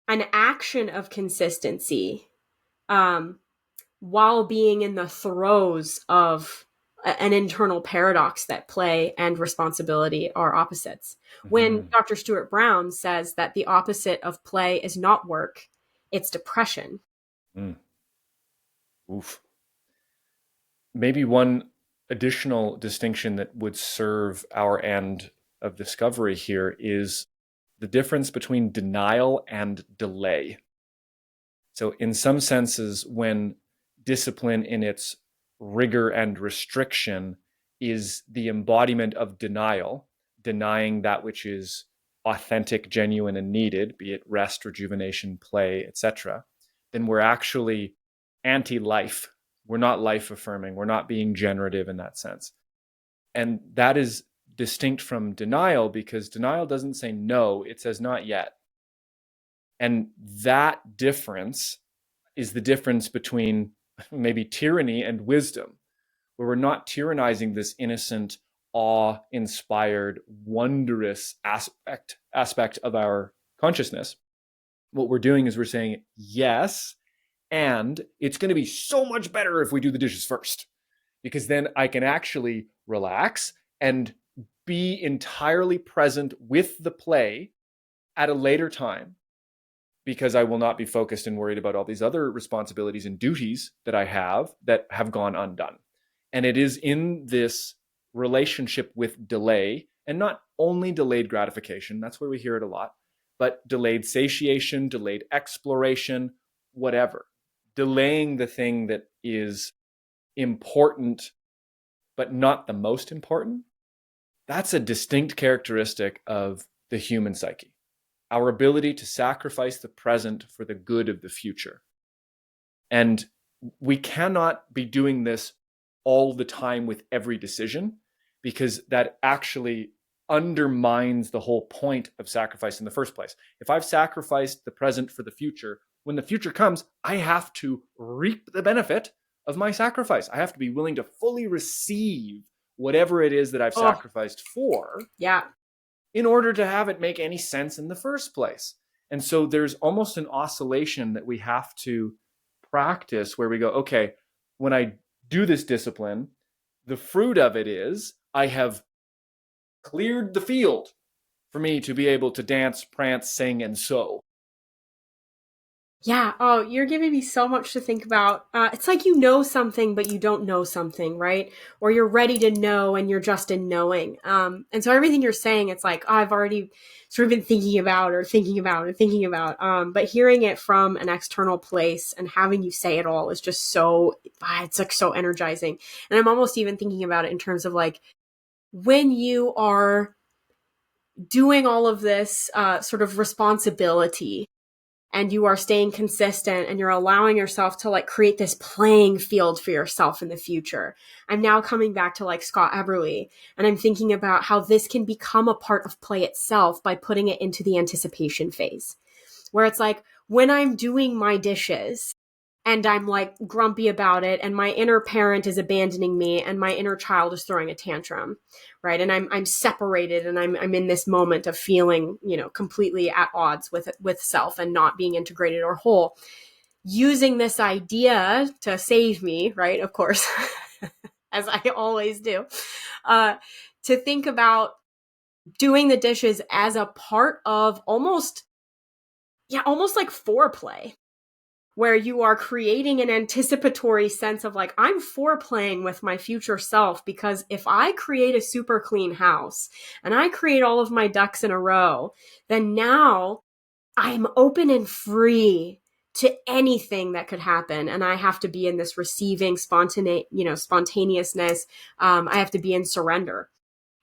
an action of consistency while being in the throes of an internal paradox that play and responsibility are opposites? Mm-hmm. When Dr. Stuart Brown says that the opposite of play is not work, it's depression. Oof. Maybe one additional distinction that would serve our end of discovery here is the difference between denial and delay. So in some senses, when discipline in its rigor and restriction is the embodiment of denial, denying that which is authentic, genuine, and needed, be it rest, rejuvenation, play, etc., then we're actually anti-life. We're not life-affirming. We're not being generative in that sense. And that is distinct from denial, because denial doesn't say no, it says not yet. And that difference is the difference between maybe tyranny and wisdom, where we're not tyrannizing this innocent, awe-inspired, wondrous aspect of our consciousness. What we're doing is we're saying, yes, and it's going to be so much better if we do the dishes first, because then I can actually relax and be entirely present with the play at a later time, because I will not be focused and worried about all these other responsibilities and duties that I have that have gone undone. And it is in this relationship with delay, and not only delayed gratification, that's where we hear it a lot, but delayed satiation, delayed exploration, whatever. Delaying the thing that is important, but not the most important. That's a distinct characteristic of the human psyche. Our ability to sacrifice the present for the good of the future. And we cannot be doing this all the time with every decision, because that actually undermines the whole point of sacrifice in the first place. If I've sacrificed the present for the future, when the future comes, I have to reap the benefit of my sacrifice. I have to be willing to fully receive whatever it is that I've sacrificed for. Yeah. In order to have it make any sense in the first place. And so there's almost an oscillation that we have to practice, where we go, okay, when I do this discipline, the fruit of it is I have cleared the field for me to be able to dance, prance, sing, and sew. Yeah. Oh, you're giving me so much to think about. It's like you know something, but you don't know something, right? Or you're ready to know and you're just in knowing. And so everything you're saying, it's like, oh, I've already sort of been thinking about or thinking about or thinking about. But hearing it from an external place and having you say it all is just so, it's like so energizing. And I'm almost even thinking about it in terms of like when you are doing all of this sort of responsibility and you are staying consistent and you're allowing yourself to like create this playing field for yourself in the future. I'm now coming back to like Scott Eberly, and I'm thinking about how this can become a part of play itself by putting it into the anticipation phase, where it's like when I'm doing my dishes and I'm like grumpy about it and my inner parent is abandoning me and my inner child is throwing a tantrum, right? And I'm separated and I'm in this moment of feeling, completely at odds with self and not being integrated or whole. Using this idea to save me, right? Of course, as I always do, to think about doing the dishes as a part of almost like foreplay, where you are creating an anticipatory sense of like, I'm foreplaying with my future self, because if I create a super clean house and I create all of my ducks in a row, then now I'm open and free to anything that could happen. And I have to be in this receiving spontaneousness. I have to be in surrender.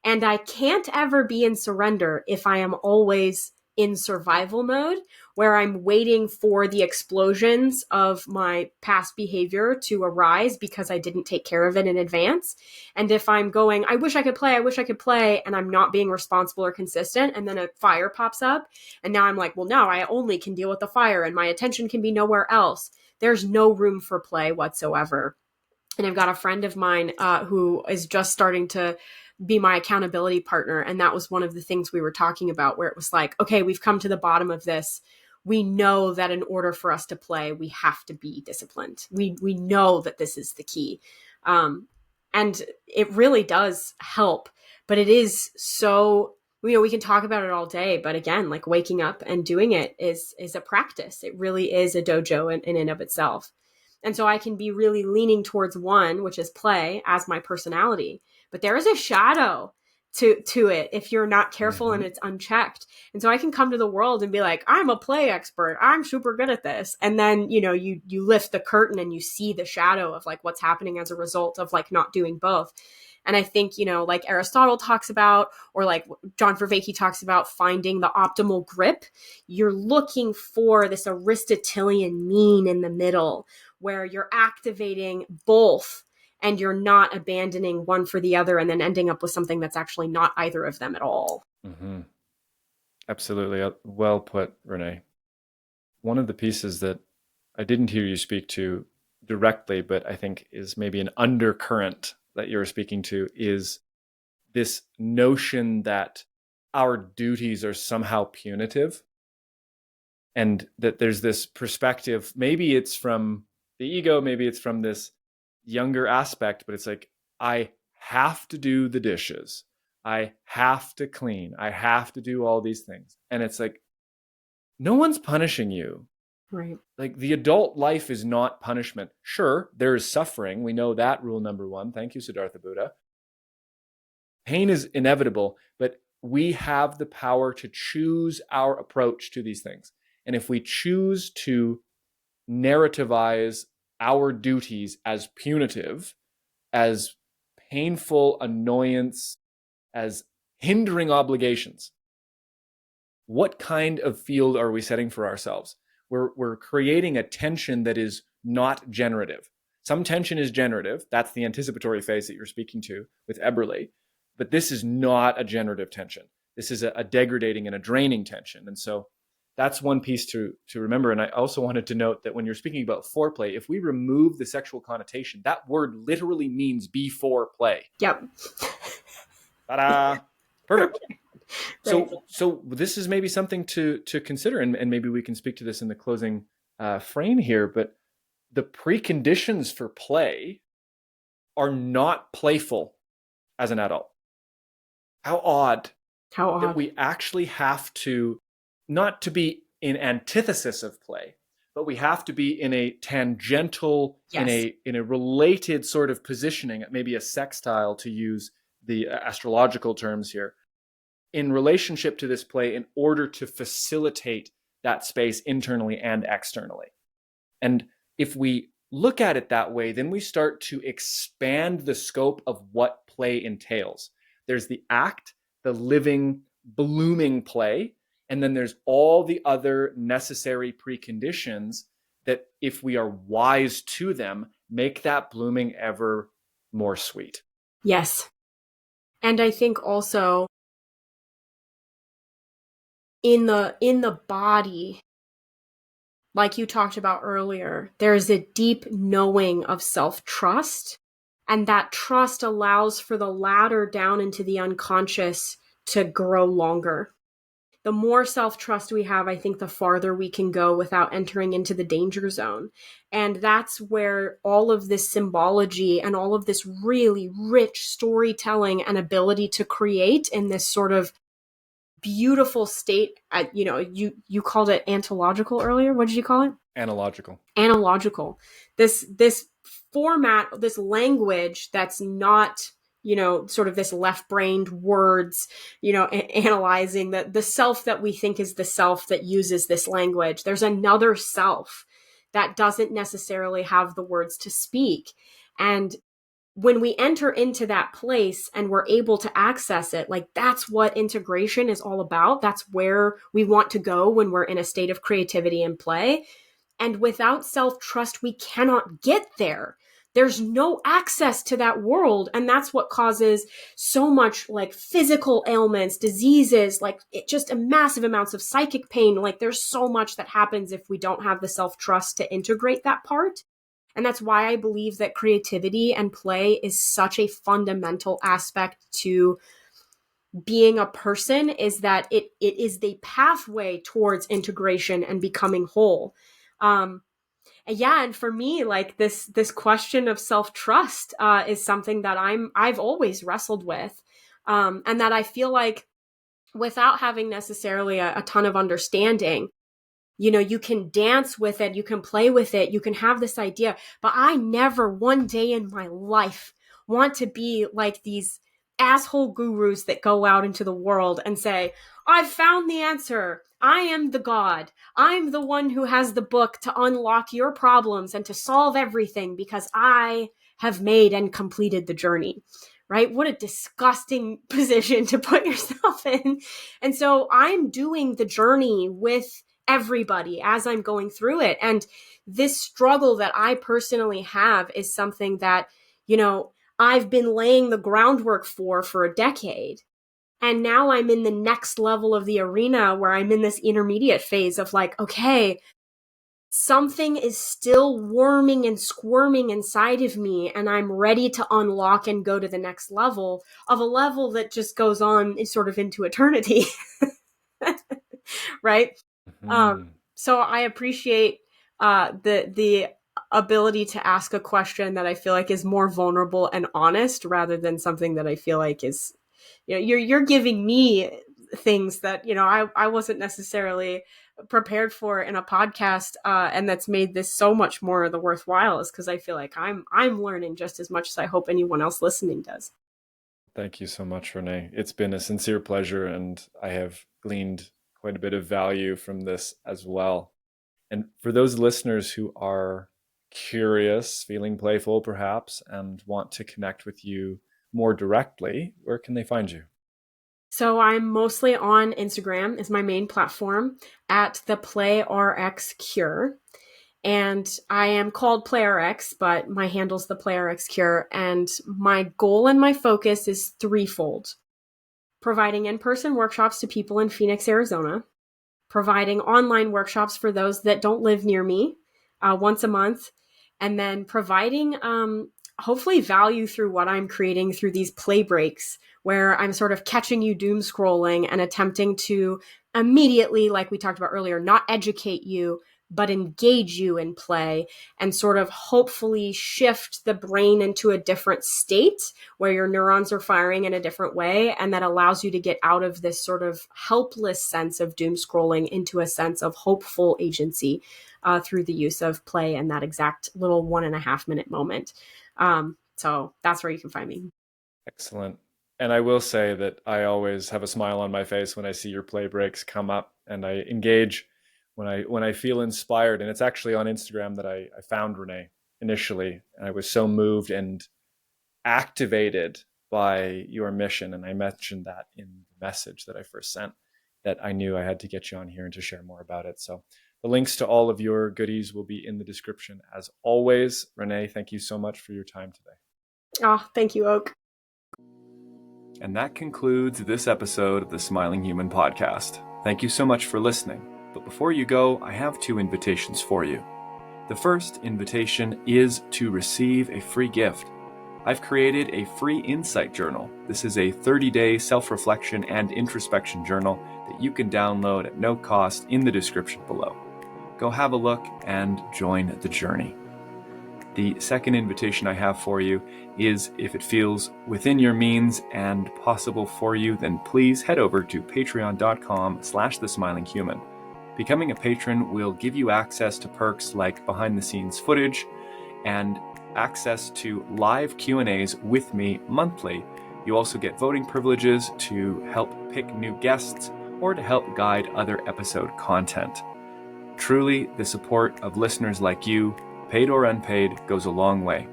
And I can't ever be in surrender if I am always in survival mode, where I'm waiting for the explosions of my past behavior to arise because I didn't take care of it in advance. And if I'm going, I wish I could play, and I'm not being responsible or consistent, and then a fire pops up, and now I'm like, well, now I only can deal with the fire and my attention can be nowhere else. There's no room for play whatsoever. And I've got a friend of mine who is just starting to be my accountability partner. And that was one of the things we were talking about, where it was like, okay, we've come to the bottom of this. We know that in order for us to play, we have to be disciplined. We know that this is the key. And it really does help, but it is so, we can talk about it all day, but again, like waking up and doing it is a practice. It really is a dojo in and of itself. And so I can be really leaning towards one, which is play, as my personality. But there is a shadow to it if you're not careful and it's unchecked. And so I can come to the world and be like, I'm a play expert. I'm super good at this. And then, you lift the curtain and you see the shadow of like what's happening as a result of like not doing both. And I think, like Aristotle talks about, or like John Vervaeke talks about, finding the optimal grip. You're looking for this Aristotelian mean in the middle, where you're activating both and you're not abandoning one for the other and then ending up with something that's actually not either of them at all. Mm-hmm. Absolutely. Well put, Renee. One of the pieces that I didn't hear you speak to directly, but I think is maybe an undercurrent that you're speaking to, is this notion that our duties are somehow punitive, and that there's this perspective, maybe it's from the ego, maybe it's from this younger aspect, but it's like, I have to do the dishes, I have to clean, I have to do all these things. And it's like, no one's punishing you. Right. Like, the adult life is not punishment. Sure, there is suffering. We know that, rule number one. Thank you, Siddhartha Buddha. Pain is inevitable, but we have the power to choose our approach to these things. And if we choose to narrativize our duties as punitive, as painful annoyance, as hindering obligations, what kind of field are we setting for ourselves? We're creating a tension that is not generative. Some tension is generative. That's the anticipatory phase that you're speaking to with Eberle. But this is not a generative tension. This is a degrading and a draining tension. And so that's one piece to remember. And I also wanted to note that when you're speaking about foreplay, if we remove the sexual connotation, that word literally means before play. Yep. Ta-da! Perfect. Right. So this is maybe something to consider, and maybe we can speak to this in the closing frame here, but the preconditions for play are not playful as an adult. How odd How that odd. we actually have to, not to be in antithesis of play, but we have to be in a tangential, Yes. in a related sort of positioning, maybe a sextile to use the astrological terms here, in relationship to this play in order to facilitate that space internally and externally. And if we look at it that way, then we start to expand the scope of what play entails. There's the act, the living, blooming play, and then there's all the other necessary preconditions that, if we are wise to them, make that blooming ever more sweet. Yes. And I think also in the body, like you talked about earlier, there's a deep knowing of self-trust, and that trust allows for the ladder down into the unconscious to grow longer. The more self-trust we have, I think the farther we can go without entering into the danger zone. And that's where all of this symbology and all of this really rich storytelling and ability to create in this sort of beautiful state, you called it analogical earlier. What did you call it? Analogical. Analogical. This format, this language that's not, sort of this left-brained words, analyzing the self that we think is the self that uses this language. There's another self that doesn't necessarily have the words to speak. And when we enter into that place and we're able to access it, like that's what integration is all about. That's where we want to go when we're in a state of creativity and play. And without self-trust, we cannot get there. There's no access to that world. And that's what causes so much like physical ailments, diseases, like just massive amounts of psychic pain. Like there's so much that happens if we don't have the self-trust to integrate that part. And that's why I believe that creativity and play is such a fundamental aspect to being a person, is that it is the pathway towards integration and becoming whole. And for me, like this question of self-trust is something that I've always wrestled with, and that I feel like without having necessarily a ton of understanding, you can dance with it, you can play with it, you can have this idea, but I never one day in my life want to be like these asshole gurus that go out into the world and say, I've found the answer. I am the God. I'm the one who has the book to unlock your problems and to solve everything because I have made and completed the journey. Right? What a disgusting position to put yourself in. And so I'm doing the journey with everybody as I'm going through it. And this struggle that I personally have is something that, I've been laying the groundwork for a decade. And now I'm in the next level of the arena where I'm in this intermediate phase of like, okay, something is still worming and squirming inside of me, and I'm ready to unlock and go to the next level, of a level that just goes on sort of into eternity. Right? Mm-hmm. So I appreciate the ability to ask a question that I feel like is more vulnerable and honest, rather than something that I feel like is, you're giving me things that I wasn't necessarily prepared for in a podcast, and that's made this so much more the worthwhile, is because I feel like I'm learning just as much as I hope anyone else listening does. Thank you so much, Renee. It's been a sincere pleasure, and I have gleaned quite a bit of value from this as well. And for those listeners who are curious, feeling playful perhaps, and want to connect with you more directly, where can they find you? So I'm mostly on Instagram, is my main platform, at the PlayRX Cure. And I am called PlayRX, but my handle's the PlayRX Cure. And my goal and my focus is threefold: providing in-person workshops to people in Phoenix, Arizona, providing online workshops for those that don't live near me once a month, and then providing hopefully value through what I'm creating through these play breaks, where I'm sort of catching you doom scrolling and attempting to immediately, like we talked about earlier, not educate you, but engage you in play and sort of hopefully shift the brain into a different state where your neurons are firing in a different way. And that allows you to get out of this sort of helpless sense of doom scrolling into a sense of hopeful agency through the use of play and that exact little 1.5 minute moment. So that's where you can find me. Excellent. And I will say that I always have a smile on my face when I see your play breaks come up, and I engage when I feel inspired. And it's actually on Instagram that I found Renee initially, and I was so moved and activated by your mission. And I mentioned that in the message that I first sent, that I knew I had to get you on here and to share more about it. So the links to all of your goodies will be in the description as always. Renee, thank you so much for your time today. Oh, thank you, Oak. And that concludes this episode of the Smiling Human podcast. Thank you so much for listening. But before you go, I have 2 invitations for you. The first invitation is to receive a free gift. I've created a free insight journal. This is a 30-day self-reflection and introspection journal that you can download at no cost in the description below. Go have a look and join the journey. The second invitation I have for you is, if it feels within your means and possible for you, then please head over to patreon.com/thesmilinghuman. Becoming a patron will give you access to perks like behind-the-scenes footage and access to live Q&As with me monthly. You also get voting privileges to help pick new guests or to help guide other episode content. Truly, the support of listeners like you, paid or unpaid, goes a long way.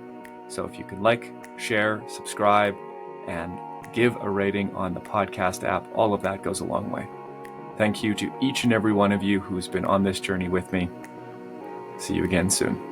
So if you could like, share, subscribe, and give a rating on the podcast app, all of that goes a long way. Thank you to each and every one of you who's been on this journey with me. See you again soon.